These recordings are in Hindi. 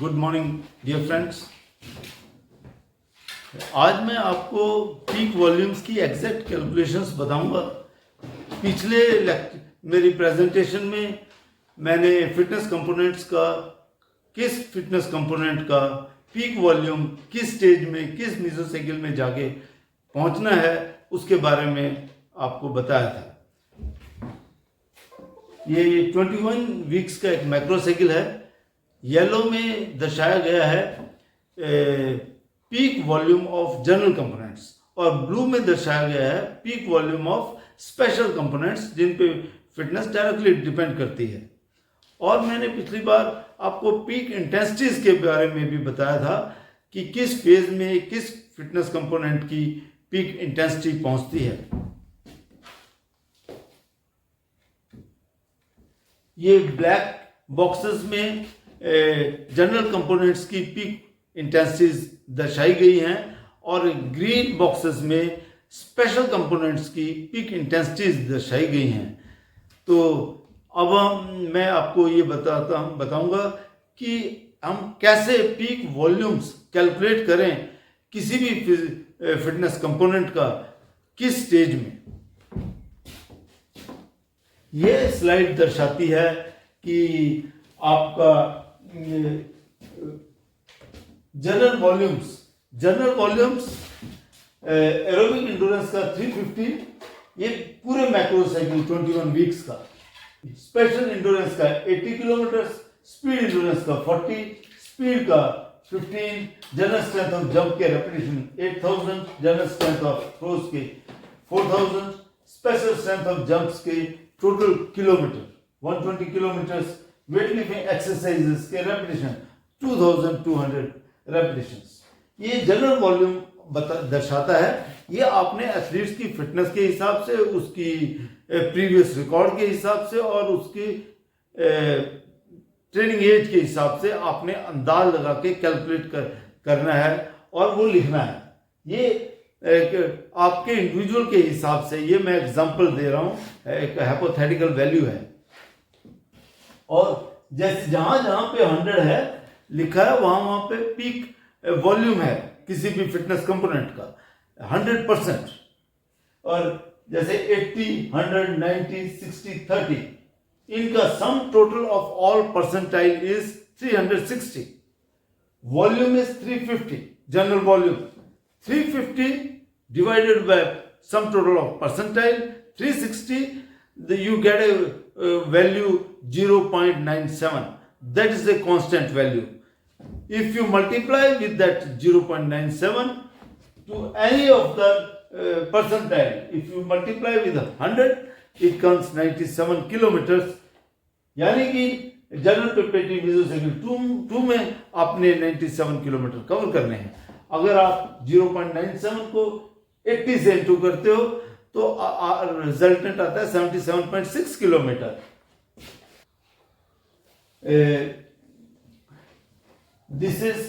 Good morning dear friends. आज मैं आपको पीक वॉल्यूम्स की एग्जैक्ट कैलकुलेशंस बताऊंगा। पिछले मेरी प्रेजेंटेशन में मैंने फिटनेस कंपोनेंट्स का किस फिटनेस कंपोनेंट का पीक वॉल्यूम किस स्टेज में किस मेसोसाइकिल में जाके पहुंचना है उसके बारे में आपको बताया था। ये 21 वीक्स का एक मैक्रोसाइकिल है। येलो में दर्शाया गया है peak volume of general components और ब्लू में दर्शाया गया है peak volume of special components जिन पे फिटनेस डायरेक्टली डिपेंड करती है। और मैंने पिछली बार आपको पीक इंटेंसिटीज के बारे में भी बताया था कि किस फेज में किस फिटनेस कंपोनेंट की पीक इंटेंसिटी पहुंचती है। ये ब्लैक बॉक्सेस में जनरल कंपोनेंट्स की पीक इंटेंसिटीज दर्शाई गई हैं और ग्रीन बॉक्सेस में स्पेशल कंपोनेंट्स की पीक इंटेंसिटीज दर्शाई गई हैं। तो अब मैं आपको ये बताऊंगा कि हम कैसे पीक वॉल्यूम्स कैलकुलेट करें किसी भी फिटनेस कंपोनेंट का किस स्टेज में। ये स्लाइड दर्शाती है कि आपका जनरल वॉल्यूम्स एरोबिक इंड्योरेंस का 350, ये पूरे मैक्रोसाइकिल 21 वीक्स का। स्पेशल इंड्योरेंस का 80 किलोमीटर, स्पीड इंड्योरेंस का 40, स्पीड का 15, जनरल स्ट्रेंथ ऑफ जंप के repetition 8000, general strength of throws के 4000, स्पेशल स्ट्रेंथ ऑफ जंप्स के total kilometre 120 kilometre, weight lifting exercises के रेपिटेशन 2200 रेपिटेशंस। ये जनरल वॉल्यूम दर्शाता है। ये आपने एथलीट्स की फिटनेस के हिसाब से, उसकी प्रीवियस रिकॉर्ड के हिसाब से और उसकी ट्रेनिंग एज के हिसाब से आपने अंदाज लगा के कैलकुलेट करना है और वो लिखना है। ये आपके इंडिविजुअल के हिसाब से, ये मैं एग्जांपल दे रहा हूँ, एक हाइपोथेटिकल वैल्यू है। और जैसे जहां जहां पे 100 है लिखा है वहां पे पीक वॉल्यूम है किसी भी फिटनेस कंपोनेंट का 100%। और जैसे 80, 100, 90, 60, 30, इनका सम total of all percentile is 360। Volume is 350, general volume 350 divided by sum total of percentile 360, you get a value 0.97. That is a constant value. If you multiply with that 0.97 to any of the percentile, if you multiply with 100, it comes 97 kilometers. यानी कि जनरल पेपेटी मेसोसाइकिल 2 में आपने 97 किलोमीटर कवर करने हैं। अगर आप 0.97 को 80 से इंटू करते हो तो रिजल्टेंट आता है 77.6 kilometre. This is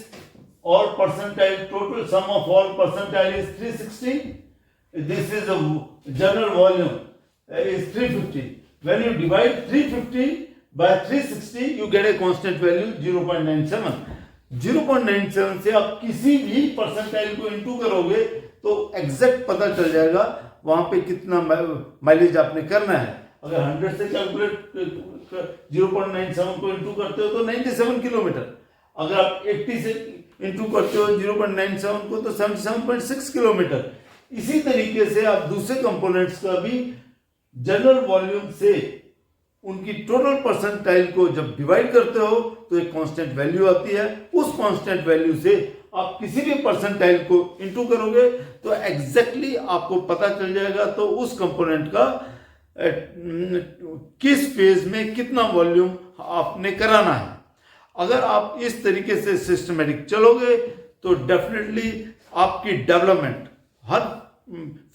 all percentile, total sum of all percentile is 360. This is general volume is 350. When you divide 350 by 360 you get a constant value 0.97. 0.97 से आप किसी भी परसेंटाइल को इंटू करोगे तो एग्जैक्ट पता चल जाएगा वहां पे कितना माइलेज आपने करना है। अगर 100 से कैलकुलेट 0.97 को इंटू करते हो तो 97 किलोमीटर। अगर आप 80 से इंटू करते हो 0.97 को तो 77.6 किलोमीटर। इसी तरीके से आप दूसरे कंपोनेंट्स का भी जनरल वॉल्यूम से उनकी टोटल परसेंटाइल को जब डिवाइड करते हो तो एक कांस्टेंट वैल्यू आती है। उस कांस्टेंट वैल्यू से आप किसी भी परसेंटाइल को इंटू करोगे तो एग्जैक्टली आपको पता चल जाएगा तो उस कंपोनेंट का किस फेज में कितना वॉल्यूम आपने कराना है। अगर आप इस तरीके से सिस्टमेटिक चलोगे तो डेफिनेटली आपकी डेवलपमेंट हर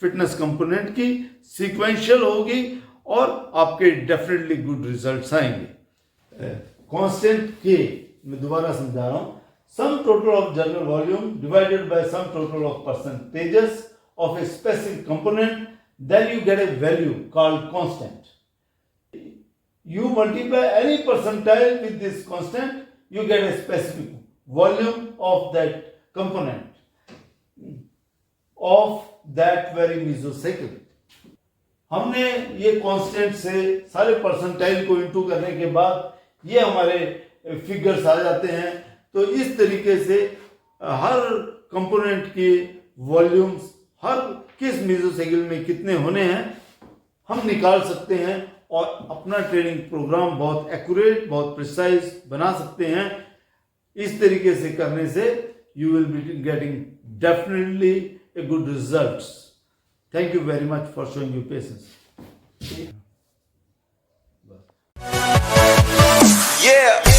फिटनेस कंपोनेंट की सीक्वेंशियल होगी और आपके डेफिनेटली गुड रिजल्ट्स आएंगे। कांस्टेंट के मैं दोबारा समझा रहा हूं, sum total of general volume divided by sum total of percentages of a specific component, then you get a value called constant. You multiply any percentile with this constant, you get a specific volume of that component of that very mesocycle. हमने ये कांस्टेंट से सारे परसेंटाइल को इंटू करने के बाद ये हमारे फिगर्स आ जाते हैं। तो इस तरीके से हर कंपोनेंट की वॉल्यूम्स हर किस मेसोसाइकिल में कितने होने हैं हम निकाल सकते हैं और अपना ट्रेनिंग प्रोग्राम बहुत एक्यूरेट, बहुत प्रिसाइज बना सकते हैं। इस तरीके से करने से you will be getting definitely a good results. Thank you very much for showing your patience. Yeah.